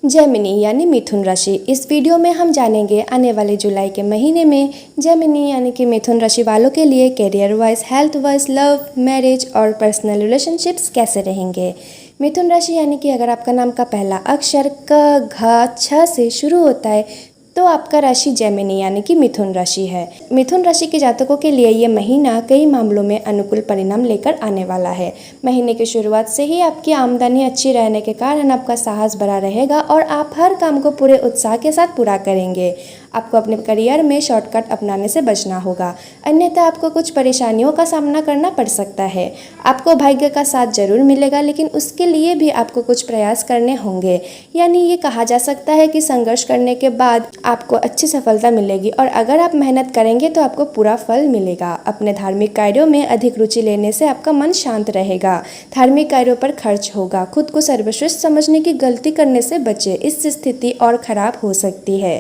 Gemini यानी मिथुन राशि। इस वीडियो में हम जानेंगे आने वाले जुलाई के महीने में जेमिनी यानी कि मिथुन राशि वालों के लिए career wise, health wise, love, marriage और पर्सनल रिलेशनशिप्स कैसे रहेंगे। मिथुन राशि यानी कि अगर आपका नाम का पहला अक्षर क, घ, छ से शुरू होता है तो आपका राशि जेमिनी यानी कि मिथुन राशि है। मिथुन राशि के जातकों के लिए ये महीना कई मामलों में अनुकूल परिणाम लेकर आने वाला है। महीने की शुरुआत से ही आपकी आमदनी अच्छी रहने के कारण आपका साहस बढ़ा रहेगा और आप हर काम को पूरे उत्साह के साथ पूरा करेंगे। आपको अपने करियर में शॉर्टकट अपनाने से बचना होगा, अन्यथा आपको कुछ परेशानियों का सामना करना पड़ सकता है। आपको भाग्य का साथ जरूर मिलेगा, लेकिन उसके लिए भी आपको कुछ प्रयास करने होंगे। यानी ये कहा जा सकता है कि संघर्ष करने के बाद आपको अच्छी सफलता मिलेगी और अगर आप मेहनत करेंगे तो आपको पूरा फल मिलेगा। अपने धार्मिक कार्यों में अधिक रुचि लेने से आपका मन शांत रहेगा। धार्मिक कार्यों पर खर्च होगा। खुद को सर्वश्रेष्ठ समझने की गलती करने से बचे, इससे स्थिति और खराब हो सकती है।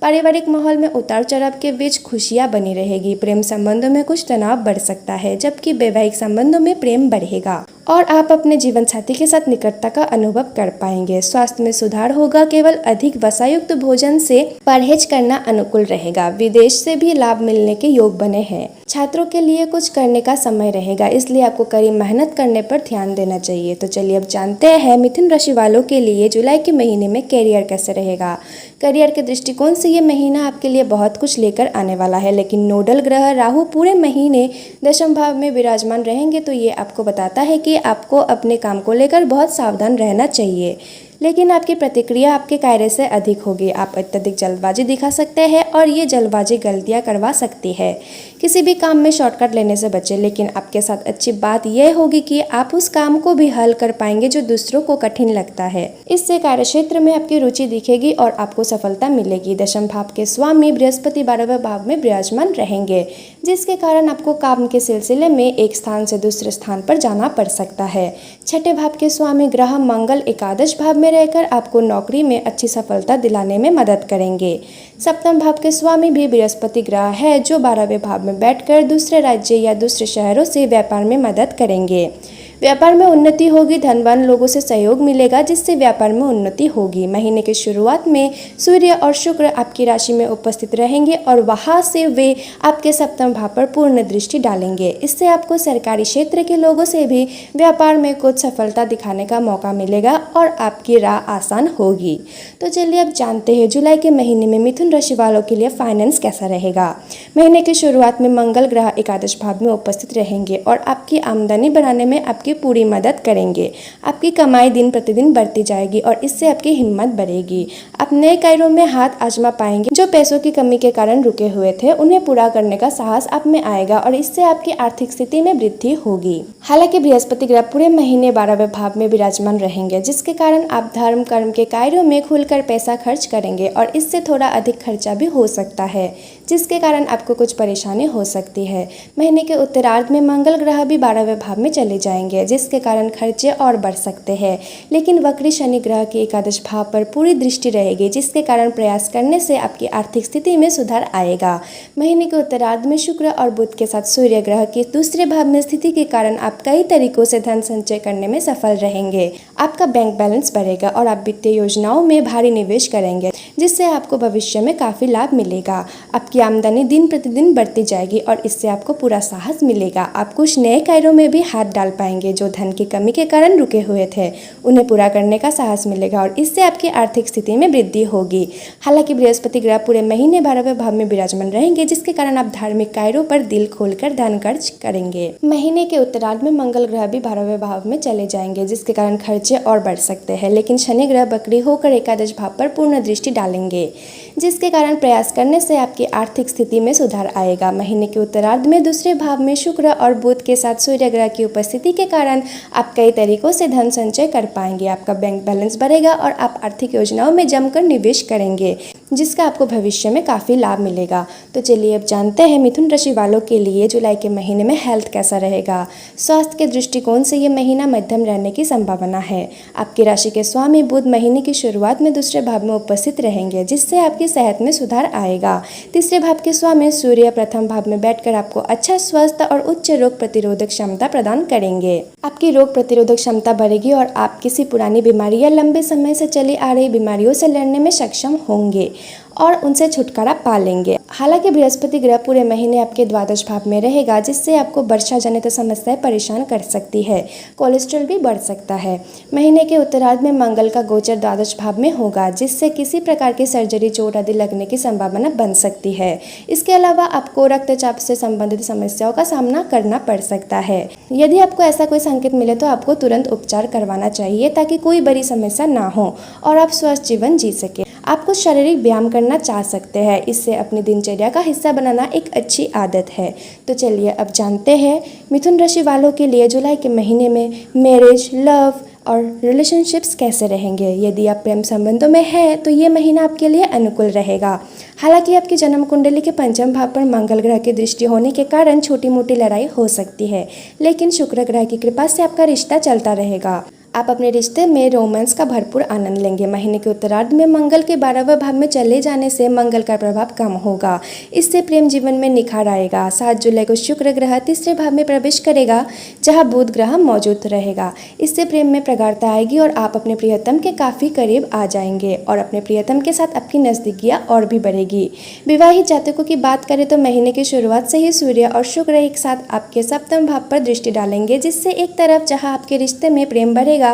पारिवारिक माहौल में उतार चढ़ाव के बीच खुशियां बनी रहेगी। प्रेम संबंधों में कुछ तनाव बढ़ सकता है, जबकि वैवाहिक संबंधों में प्रेम बढ़ेगा और आप अपने जीवन साथी के साथ निकटता का अनुभव कर पाएंगे। स्वास्थ्य में सुधार होगा। केवल अधिक वसायुक्त भोजन से परहेज करना अनुकूल रहेगा। विदेश से भी लाभ मिलने के योग बने हैं। छात्रों के लिए कुछ करने का समय रहेगा, इसलिए आपको कड़ी मेहनत करने पर ध्यान देना चाहिए। तो चलिए अब जानते हैं मिथुन राशि वालों के लिए जुलाई के महीने में करियर कैसे रहेगा। करियर के दृष्टिकोण से ये महीना आपके लिए बहुत कुछ लेकर आने वाला है, लेकिन नोडल ग्रह राहु पूरे महीने दशम भाव में विराजमान रहेंगे, तो ये आपको बताता है कि आपको अपने काम को लेकर बहुत सावधान रहना चाहिए। लेकिन आपकी प्रतिक्रिया आपके कार्य से अधिक होगी। आप अत्यधिक जल्दबाजी दिखा सकते हैं और ये जल्दबाजी गलतियां करवा सकती है। किसी भी काम में शॉर्टकट लेने से बचें, लेकिन आपके साथ अच्छी बात यह होगी कि आप उस काम को भी हल कर पाएंगे जो दूसरों को कठिन लगता है। इससे कार्यक्षेत्र में आपकी रुचि दिखेगी और आपको सफलता मिलेगी। दशम भाव के स्वामी बृहस्पति 12वें भाव में विराजमान रहेंगे, जिसके कारण आपको काम के सिलसिले में एक स्थान से दूसरे स्थान पर जाना पड़ सकता है। छठे भाव के स्वामी ग्रह मंगल एकादश भाव में रहकर आपको नौकरी में अच्छी सफलता दिलाने में मदद करेंगे। सप्तम भाव के स्वामी भी बृहस्पति ग्रह है, जो 12वें भाव में बैठकर दूसरे राज्य या दूसरे शहरों से व्यापार में मदद करेंगे। व्यापार में उन्नति होगी। धनवान लोगों से सहयोग मिलेगा, जिससे व्यापार में उन्नति होगी। महीने की शुरुआत में सूर्य और शुक्र आपकी राशि में उपस्थित रहेंगे और वहां से वे आपके सप्तम भाव पर पूर्ण दृष्टि डालेंगे। इससे आपको सरकारी क्षेत्र के लोगों से भी व्यापार में कुछ सफलता दिखाने का मौका मिलेगा और आपकी राह आसान होगी। तो चलिए अब जानते हैं जुलाई के महीने में मिथुन राशि वालों के लिए फाइनेंस कैसा रहेगा। महीने की शुरुआत में मंगल ग्रह एकादश भाव में उपस्थित रहेंगे और आपकी आमदनी बढ़ाने में आपकी पूरी मदद करेंगे। आपकी कमाई दिन प्रतिदिन बढ़ती जाएगी और इससे आपकी हिम्मत बढ़ेगी। आप नए कार्यों में हाथ आजमा पाएंगे। जो पैसों की कमी के कारण रुके हुए थे, उन्हें पूरा करने का साहस आप में आएगा और इससे आपकी आर्थिक स्थिति में वृद्धि होगी। हालांकि बृहस्पति ग्रह पूरे महीने 12वें भाव में विराजमान रहेंगे, जिसके कारण आप धर्म कर्म के कार्यों में खुलकर पैसा खर्च करेंगे और इससे थोड़ा अधिक खर्चा भी हो सकता है, जिसके कारण आपको कुछ परेशानी हो सकती है। महीने के उत्तरार्ध में मंगल ग्रह भी 12वें भाव में चले जाएंगे, जिसके कारण खर्चे और बढ़ सकते हैं। लेकिन वक्री शनि ग्रह की एकादश भाव पर पूरी दृष्टि रहेगी, जिसके कारण प्रयास करने से आपकी आर्थिक स्थिति में सुधार आएगा। महीने के उत्तरार्ध में शुक्र और बुध के साथ सूर्य ग्रह की दूसरे भाव में स्थिति के कारण आप कई तरीकों से धन संचय करने में सफल रहेंगे। आपका बैंक बैलेंस बढ़ेगा और आप वित्तीय योजनाओं में भारी निवेश करेंगे, जिससे आपको भविष्य में काफी लाभ मिलेगा। आपकी आमदनी दिन प्रतिदिन बढ़ती जाएगी और इससे आपको पूरा साहस मिलेगा। आप कुछ नए कार्यों में भी हाथ डाल पाएंगे। जो धन की कमी के कारण रुके हुए थे, उन्हें पूरा करने का साहस मिलेगा और इससे आपकी आर्थिक स्थिति में वृद्धि होगी। हालांकि बृहस्पति ग्रह पूरे महीने 12वें भाव में विराजमान रहेंगे, जिसके कारण आप धार्मिक कार्यों पर दिल खोलकर धन खर्च करेंगे। महीने के उत्तरार्ध में मंगल ग्रह भी 12वें भाव में चले जाएंगे, जिसके कारण खर्चे और बढ़ सकते हैं। लेकिन शनि ग्रह बकरी होकर एकादश भाव पर पूर्ण दृष्टि डालेंगे, जिसके कारण प्रयास करने से आपकी आर्थिक स्थिति में सुधार आएगा। महीने के उत्तरार्ध में दूसरे भाव में शुक्र और बुध के साथ सूर्य ग्रह की उपस्थिति के कारण आप कई तरीकों से धन संचय कर पाएंगे। आपका बैंक बैलेंस बढ़ेगा और आप आर्थिक योजनाओं में जमकर निवेश करेंगे। जिसका आपको भविष्य में काफ़ी लाभ मिलेगा। तो चलिए अब जानते हैं मिथुन राशि वालों के लिए जुलाई के महीने में हेल्थ कैसा रहेगा। स्वास्थ्य के दृष्टिकोण से ये महीना मध्यम रहने की संभावना है। आपकी राशि के स्वामी बुध महीने की शुरुआत में दूसरे भाव में उपस्थित रहेंगे, जिससे आपकी सेहत में सुधार आएगा। तीसरे भाव के स्वामी सूर्य प्रथम भाव में बैठकर आपको अच्छा स्वास्थ्य और उच्च रोग प्रतिरोधक क्षमता प्रदान करेंगे। आपकी रोग प्रतिरोधक क्षमता बढ़ेगी और आप किसी पुरानी बीमारी या लंबे समय से चली आ रही बीमारियों से लड़ने में सक्षम होंगे और उनसे छुटकारा पा लेंगे। हालांकि बृहस्पति ग्रह पूरे महीने आपके द्वादश भाव में रहेगा, जिससे आपको वर्षा जनित समस्याएं परेशान कर सकती है। कोलेस्ट्रॉल भी बढ़ सकता है। महीने के उत्तरार्ध में मंगल का गोचर द्वादश भाव में होगा, जिससे किसी प्रकार की सर्जरी, चोट आदि लगने की संभावना बन सकती है। इसके अलावा आपको रक्तचाप से संबंधित समस्याओं का सामना करना पड़ सकता है। यदि आपको ऐसा कोई संकेत मिले तो आपको तुरंत उपचार करवाना चाहिए, ताकि कोई बड़ी समस्या ना हो और आप स्वस्थ जीवन जी सके। आप कुछ शारीरिक व्यायाम करना चाह सकते हैं, इससे अपनी दिनचर्या का हिस्सा बनाना एक अच्छी आदत है। तो चलिए अब जानते हैं मिथुन राशि वालों के लिए जुलाई के महीने में मैरिज, लव और रिलेशनशिप्स कैसे रहेंगे। यदि आप प्रेम संबंधों में हैं तो ये महीना आपके लिए अनुकूल रहेगा। हालांकि आपकी जन्म कुंडली के पंचम भाव पर मंगल ग्रह की दृष्टि होने के कारण छोटी मोटी लड़ाई हो सकती है, लेकिन शुक्र ग्रह की कृपा से आपका रिश्ता चलता रहेगा। आप अपने रिश्ते में रोमांस का भरपूर आनंद लेंगे। महीने के उत्तरार्ध में मंगल के 12वें भाव में चले जाने से मंगल का प्रभाव कम होगा। इससे प्रेम जीवन में निखार आएगा। 7 जुलाई को शुक्र ग्रह तीसरे भाव में प्रवेश करेगा, जहां बुध ग्रह मौजूद रहेगा। इससे प्रेम में प्रगाढ़ता आएगी और आप अपने प्रियतम के काफ़ी करीब आ जाएंगे और अपने प्रियतम के साथ आपकी नज़दीकियाँ और भी बढ़ेगी। विवाहित जातकों की बात करें तो महीने की शुरुआत से ही सूर्य और शुक्र एक साथ आपके सप्तम भाव पर दृष्टि डालेंगे, जिससे एक तरफ जहाँ आपके रिश्ते में प्रेम बढ़ेगा,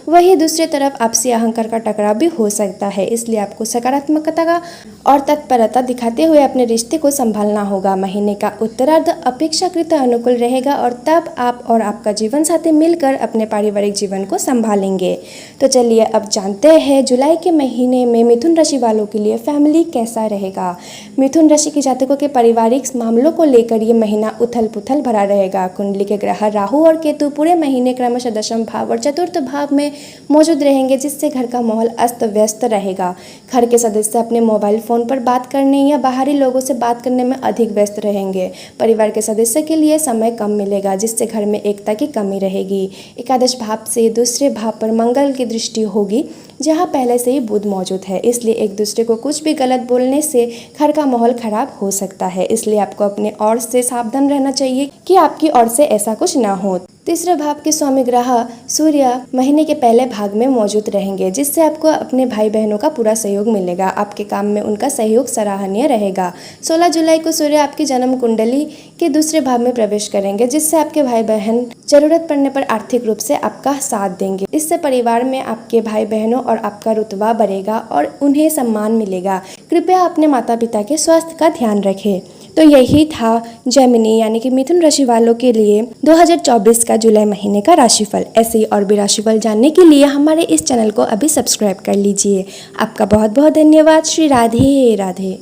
वहीं दूसरी तरफ आपसी अहंकार का टकराव भी हो सकता है। इसलिए आपको सकारात्मकता का और तत्परता दिखाते हुए अपने रिश्ते को संभालना होगा। महीने का उत्तरार्ध अपेक्षाकृत अनुकूल रहेगा और तब आप और आपका जीवन साथी मिलकर अपने पारिवारिक जीवन को संभालेंगे। तो चलिए अब जानते हैं जुलाई के महीने में मिथुन राशि वालों के लिए फैमिली कैसा रहेगा। मिथुन राशि के जातकों के पारिवारिक मामलों को लेकर ये महीना उथल पुथल भरा रहेगा। कुंडली के ग्रह राहु और केतु पूरे महीने क्रमशः दशम भाव और चतुर्थ भाव में मौजूद रहेंगे, जिससे घर का माहौल अस्त व्यस्त रहेगा। घर के सदस्य अपने मोबाइल फ़ोन पर बात करने या बाहरी लोगों से बात करने में अधिक व्यस्त रहेंगे। परिवार के सदस्य के लिए समय कम मिलेगा, जिससे घर में एकता की कमी रहेगी। एकादश भाव से दूसरे भाव पर मंगल की दृष्टि होगी, जहां पहले से ही बुध मौजूद है। इसलिए एक दूसरे को कुछ भी गलत बोलने से घर का माहौल खराब हो सकता है। इसलिए आपको अपने ओर से सावधान रहना चाहिए कि आपकी ओर से ऐसा कुछ ना हो। तीसरे भाव के स्वामी ग्रह सूर्य महीने के पहले भाग में मौजूद रहेंगे, जिससे आपको अपने भाई बहनों का पूरा सहयोग मिलेगा। आपके काम में उनका सहयोग सराहनीय रहेगा। 16 जुलाई को सूर्य आपकी जन्म कुंडली के दूसरे भाव में प्रवेश करेंगे, जिससे आपके भाई बहन जरूरत पड़ने पर आर्थिक रूप से आपका साथ देंगे। इससे परिवार में आपके भाई बहनों और आपका रुतबा बढ़ेगा और उन्हें सम्मान मिलेगा। कृपया अपने माता पिता के स्वास्थ्य का ध्यान रखें। तो यही था जेमिनी यानी कि मिथुन राशि वालों के लिए 2024 का जुलाई महीने का राशिफल। ऐसे ही और भी राशिफल जानने के लिए हमारे इस चैनल को अभी सब्सक्राइब कर लीजिए। आपका बहुत बहुत धन्यवाद। श्री राधे राधे।